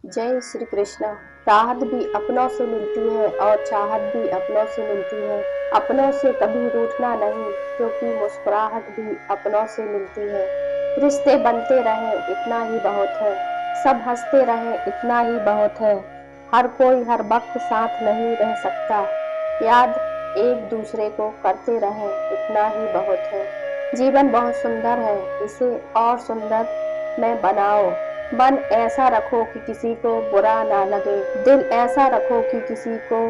जय श्री कृष्ण। राहत भी अपनों से मिलती है और चाहत भी अपनों से मिलती है। अपनों से कभी रूठना नहीं, क्योंकि मुस्कुराहट भी अपनों से मिलती है। रिश्ते बनते रहे इतना ही बहुत है, सब हंसते रहे इतना ही बहुत है। हर कोई हर वक्त साथ नहीं रह सकता, याद एक दूसरे को करते रहे इतना ही बहुत है। जीवन बहुत सुंदर है, इसे और सुंदर में बनाओ। मन ऐसा रखो कि किसी को बुरा ना लगे, दिल ऐसा रखो कि किसी को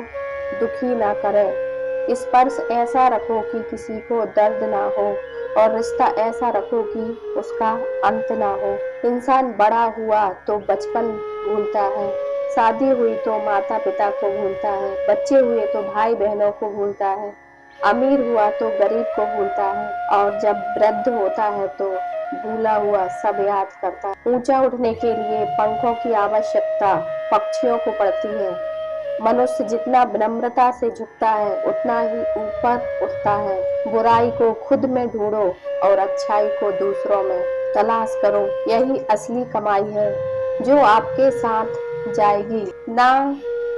दुखी ना करे, स्पर्श ऐसा रखो कि किसी को दर्द ना हो, और रिश्ता ऐसा रखो कि उसका अंत ना हो। इंसान बड़ा हुआ तो बचपन भूलता है, शादी हुई तो माता पिता को भूलता है, बच्चे हुए तो भाई बहनों को भूलता है, अमीर हुआ तो गरीब को भूलता है, और जब वृद्ध होता है तो भूला हुआ सब याद करता है। ऊंचा उठने के लिए पंखों की आवश्यकता पक्षियों को पड़ती है। मनुष्य जितना विनम्रता से झुकता है उतना ही ऊपर उठता है। बुराई को खुद में ढूंढो और अच्छाई को दूसरों में तलाश करो, यही असली कमाई है जो आपके साथ जाएगी। ना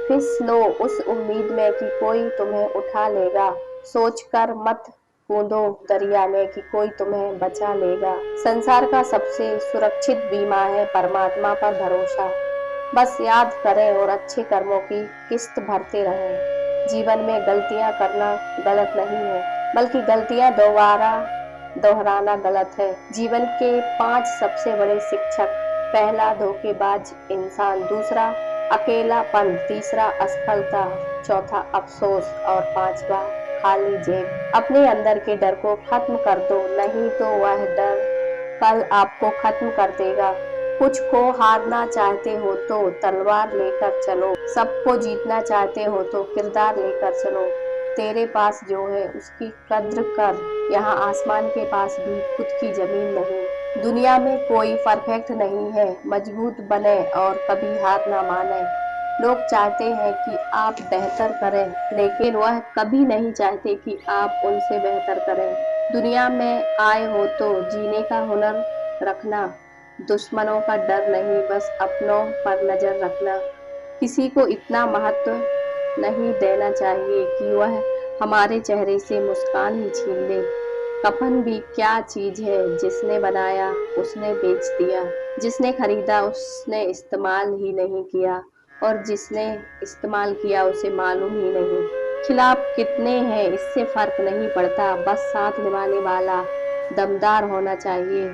फिसलो उस उम्मीद में कि कोई तुम्हें उठा लेगा, सोचकर मत कूदो दरिया में कि कोई तुम्हें बचा लेगा। संसार का सबसे सुरक्षित बीमा है परमात्मा पर भरोसा। बस याद करें और अच्छे कर्मों की किस्त भरते रहें। जीवन में गलतियां करना गलत नहीं है, बल्कि गलतियां दोबारा दोहराना गलत है। जीवन के 5 सबसे बड़े शिक्षक: पहला धोखेबाज इंसान, दूसरा अकेलापन, तीसरा असफलता, चौथा अफसोस और पांचवा खाली जेब। अपने अंदर के डर को खत्म कर दो, नहीं तो वह डर कल आपको खत्म कर देगा। कुछ को हारना चाहते हो तो तलवार लेकर चलो, सबको जीतना चाहते हो तो किरदार लेकर चलो। तेरे पास जो है उसकी कद्र कर, यहाँ आसमान के पास भी खुद की जमीन नहीं। दुनिया में कोई परफेक्ट नहीं है, मजबूत बने और कभी हार ना माने। लोग चाहते हैं कि आप बेहतर करें, लेकिन वह कभी नहीं चाहते कि आप उनसे बेहतर करें। दुनिया में आए हो तो जीने का हुनर रखना, दुश्मनों का डर नहीं, बस अपनों पर नजर रखना। किसी को इतना महत्व नहीं देना चाहिए कि वह हमारे चेहरे से मुस्कान ही छीन ले। कफन भी क्या चीज है, जिसने बनाया उसने बेच दिया, जिसने खरीदा उसने इस्तेमाल ही नहीं किया, और जिसने इस्तेमाल किया उसे मालूम ही नहीं। खिलाफ कितने हैं इससे फर्क नहीं पड़ता, बस साथ निभाने वाला दमदार होना चाहिए।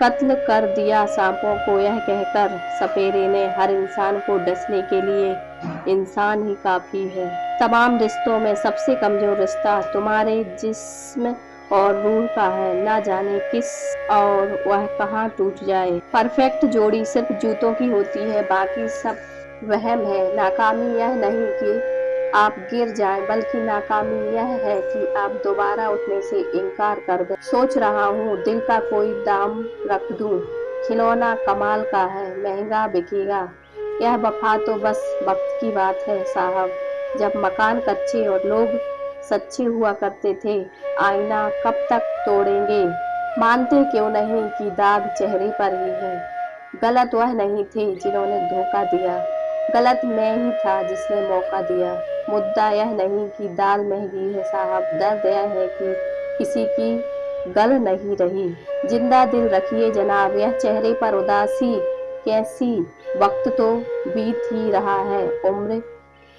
कत्ल कर दिया सांपों को यह कहकर सपेरे ने, हर इंसान को डसने के लिए इंसान ही काफी है। तमाम रिश्तों में सबसे कमजोर रिश्ता तुम्हारे जिस्म और रूह का है, ना जाने किस और वह कहाँ टूट जाए। परफेक्ट जोड़ी सिर्फ जूतों की होती है, बाकी सब वहम है। नाकामी यह नहीं कि आप गिर जाएं, बल्कि नाकामी यह है कि आप दोबारा उठने से इनकार कर दें। सोच रहा हूँ दिल का कोई दाम रख दूं, खिलौना कमाल का है, महंगा बिकेगा। यह वफा तो बस वक्त की बात है साहब। जब मकान कच्चे और लोग सच्चे हुआ करते थे, आईना कब तक तोड़ेंगे। मानते क्यों नहीं कि दाग चेहरे पर ही है। गलत वह नहीं थे जिन्होंने धोखा दिया, गलत मैं ही था जिसने मौका दिया। मुद्दा यह नहीं कि दाल महंगी है साहब, दर्द यह है कि किसी की गल नहीं रही। जिंदा दिल रखिए जनाब, यह चेहरे पर उदासी कैसी, वक्त तो बीत ही रहा है। उम्र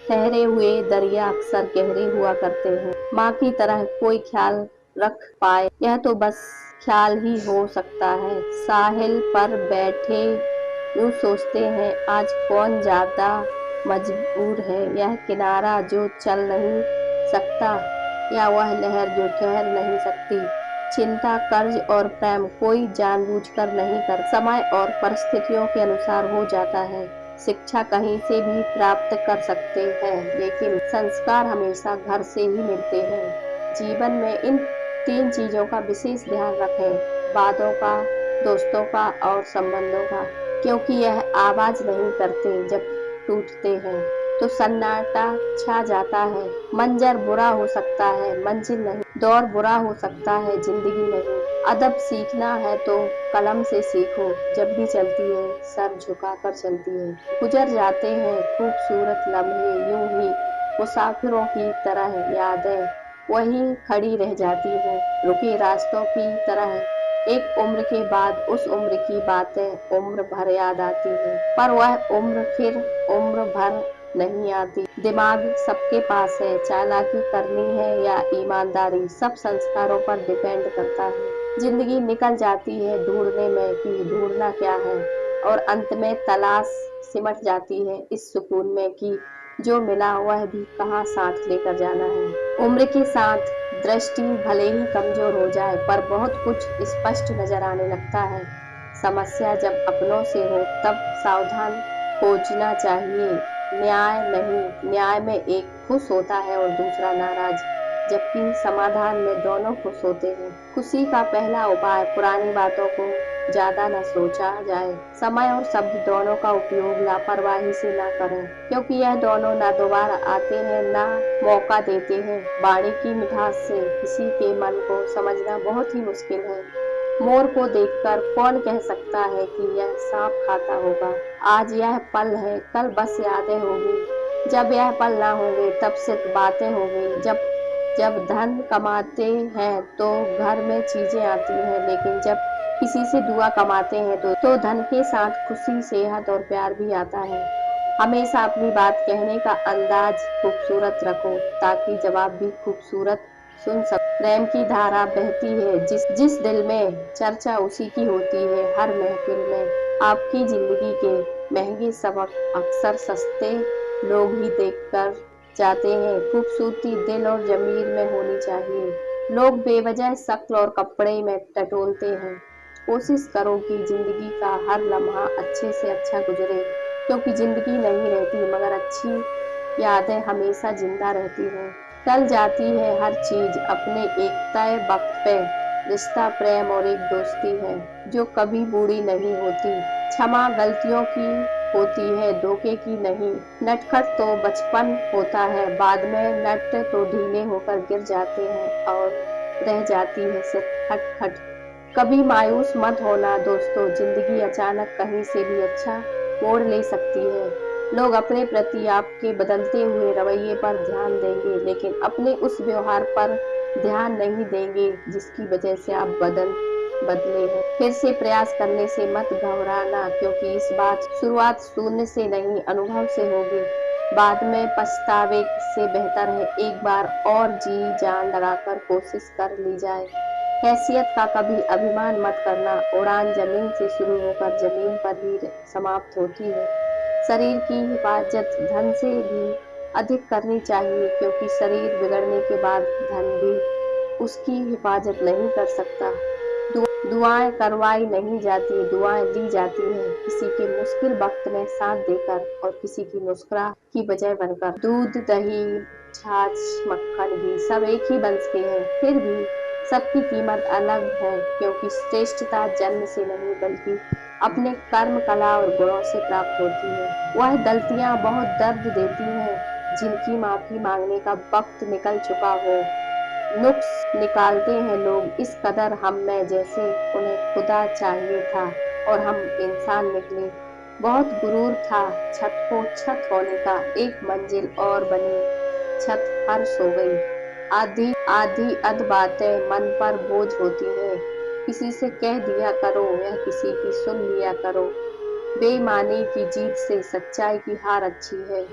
ठहरे हुए दरिया अक्सर गहरे हुआ करते हैं। माँ की तरह कोई ख्याल रख पाए यह तो बस ख्याल ही हो सकता है। साहिल पर बैठे यूं सोचते हैं आज कौन ज्यादा मजबूर है, यह किनारा जो चल नहीं सकता या वह लहर जो ठहर नहीं सकती। चिंता, कर्ज और प्रेम कोई जानबूझकर नहीं कर, समय और परिस्थितियों के अनुसार हो जाता है। शिक्षा कहीं से भी प्राप्त कर सकते हैं, लेकिन संस्कार हमेशा घर से ही मिलते हैं। जीवन में इन 3 चीजों का विशेष ध्यान रखें: बातों का, दोस्तों का और संबंधों का, क्योंकि यह आवाज नहीं करते जब टूटते हैं तो सन्नाटा छा जाता है। मंजर बुरा हो सकता है, मंजिल नहीं। दौर बुरा हो सकता है, जिंदगी नहीं। अदब सीखना है तो कलम से सीखो, जब भी चलती है सर झुकाकर चलती है। गुजर जाते हैं खूबसूरत लम्हे यूं ही मुसाफिरों की तरह, यादें वहीं खड़ी रह जाती हैं रुके रास्तों की तरह। एक उम्र के बाद उस उम्र की बातें उम्र भर याद आती हैं, पर वह उम्र फिर उम्र भर नहीं आती। दिमाग सबके पास है, चालाकी करनी है या ईमानदारी सब संस्कारों पर डिपेंड करता है। जिंदगी निकल जाती है ढूंढने में कि ढूंढना क्या है, और अंत में तलाश सिमट जाती है इस सुकून में कि जो मिला वह भी कहाँ साथ लेकर जाना है। उम्र के साथ दृष्टि भले ही कमजोर हो जाए, पर बहुत कुछ स्पष्ट नजर आने लगता है। समस्या जब अपनों से हो तब सावधान खोजना चाहिए, न्याय नहीं। न्याय में एक खुश होता है और दूसरा नाराज, जबकि समाधान में दोनों खुश होते हैं। खुशी का पहला उपाय पुरानी बातों को ज्यादा न सोचा जाए। समय और शब्द दोनों का उपयोग लापरवाही से न करें, क्योंकि यह दोनों ना दोबारा आते हैं ना मौका देते हैं। वाणी की मिठास से किसी के मन को समझना बहुत ही मुश्किल है। मोर को देखकर कौन कह सकता है कि यह सांप खाता होगा। आज यह पल है, कल बस यादें होगी। जब यह पल ना होंगे तब सिर्फ बातें होंगी। जब जब धन कमाते हैं तो घर में चीजें आती हैं, लेकिन जब किसी से दुआ कमाते हैं तो धन के साथ खुशी, सेहत और प्यार भी आता है। हमेशा अपनी बात कहने का अंदाज खूबसूरत रखो, ताकि जवाब भी खूबसूरत सुन सको। प्रेम की धारा बहती है, जिस जिस दिल में चर्चा उसी की होती है हर महफिल में। आपकी जिंदगी के महंगे सबक अक्सर सस्ते लोग ही देखकर जाते हैं। खूबसूरती दिल और जमीर में होनी चाहिए। लोग बेवजह शक्ल और कपड़े में टटोलते हैं। कोशिश करो कि जिंदगी का हर लम्हा अच्छे से अच्छा गुजरे, क्योंकि जिंदगी नहीं रहती मगर अच्छी यादें हमेशा जिंदा रहती हैं। टल जाती है हर चीज अपने एक तय वक्त पे। रिश्ता प्रेम और एक दोस्ती है जो कभी बूढ़ी नहीं होती। क्षमा गलतियों की होती है, धोखे की नहीं। नटखट तो बचपन होता है, बाद में नट तो ढीले होकर गिर जाते हैं और रह जाती है सिर्फ खटखट। कभी मायूस मत होना दोस्तों, जिंदगी अचानक कहीं से भी अच्छा मोड़ ले सकती है। लोग अपने प्रति आपके बदलते हुए रवैये पर ध्यान देंगे, लेकिन अपने उस व्यवहार पर ध्यान नहीं देंगे जिसकी वजह से आप बदले हैं। फिर से प्रयास करने से मत घबराना, क्योंकि इस बात शुरुआत शून्य से नहीं अनुभव से होगी। बाद में पछतावे से बेहतर है एक बार और जी जान लगाकर कोशिश कर ली जाए। हैसियत का कभी अभिमान मत करना, उड़ान जमीन से शुरू होकर जमीन पर ही समाप्त होती है। शरीर की हिफाजत धन से भी अधिक करनी चाहिए, क्योंकि शरीर बिगड़ने के बाद धन भी उसकी हिफाजत नहीं कर सकता। दुआएं करवाई नहीं जाती, दुआएं ली जाती हैं, किसी के मुश्किल वक्त में साथ देकर और किसी की मुस्कुराहट की वजह बनकर। दूध दही छाछ मक्खन घी सब एक ही वंश के हैं, फिर भी सबकी कीमत अलग है, क्योंकि श्रेष्ठता जन्म से नहीं बल्कि अपने कर्म कला और गुणों से प्राप्त होती है। वह गलतियां बहुत दर्द देती हैं जिनकी माफी मांगने का वक्त निकल चुका हो। नुक्स निकालते हैं लोग इस कदर हम में, जैसे उन्हें खुदा चाहिए था और हम इंसान निकले। बहुत गुरूर था छत को छत होने का, एक मंजिल और बनी, छत फर्श हो गई। आधी आधी अध बातें मन पर बोझ होती हैं, किसी से कह दिया करो या किसी की सुन लिया करो। बेईमानी की जीत से सच्चाई की हार अच्छी है।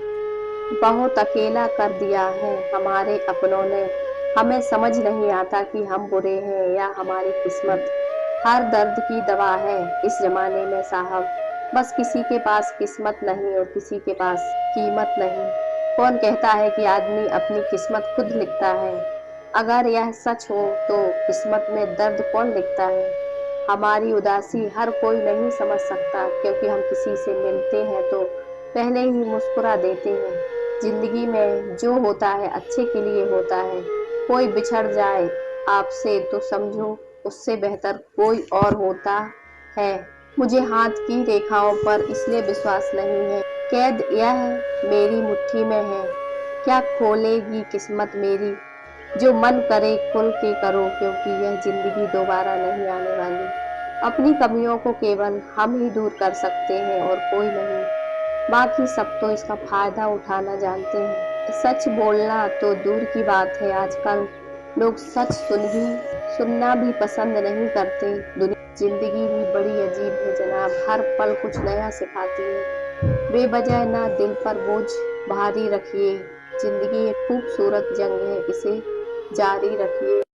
बहुत अकेला कर दिया है हमारे अपनों ने, हमें समझ नहीं आता कि हम बुरे हैं या हमारी किस्मत। हर दर्द की दवा है इस जमाने में साहब, बस किसी के पास किस्मत नहीं और किसी के पास कीमत नहीं। कौन कहता है कि आदमी अपनी किस्मत खुद लिखता है? अगर यह सच हो तो किस्मत में दर्द कौन लिखता है? हमारी उदासी हर कोई नहीं समझ सकता, क्योंकि हम किसी से मिलते हैं तो पहले ही मुस्कुरा देते हैं। जिंदगी में जो होता है अच्छे के लिए होता है। कोई बिछड़ जाए आपसे तो समझो उससे बेहतर कोई और होता है। मुझे हाथ की रेखाओं पर इसलिए विश्वास नहीं है। कैद यह मेरी मुट्ठी में है, क्या खोलेगी किस्मत मेरी? जो मन करे खुल के करो, क्योंकि यह जिंदगी दोबारा नहीं आने वाली। अपनी कमियों को केवल हम ही दूर कर सकते हैं और कोई नहीं। बाकी सब तो इसका फायदा उठाना जानते हैं। सच बोलना तो दूर की बात है, आजकल लोग सच सुनना भी पसंद नहीं करते। जिंदगी भी बड़ी अजीब है जनाब, हर पल कुछ नया सिखाती है। बेवजह ना दिल पर बोझ भारी रखिए, जिंदगी एक खूबसूरत जंग है, इसे जारी रखिए।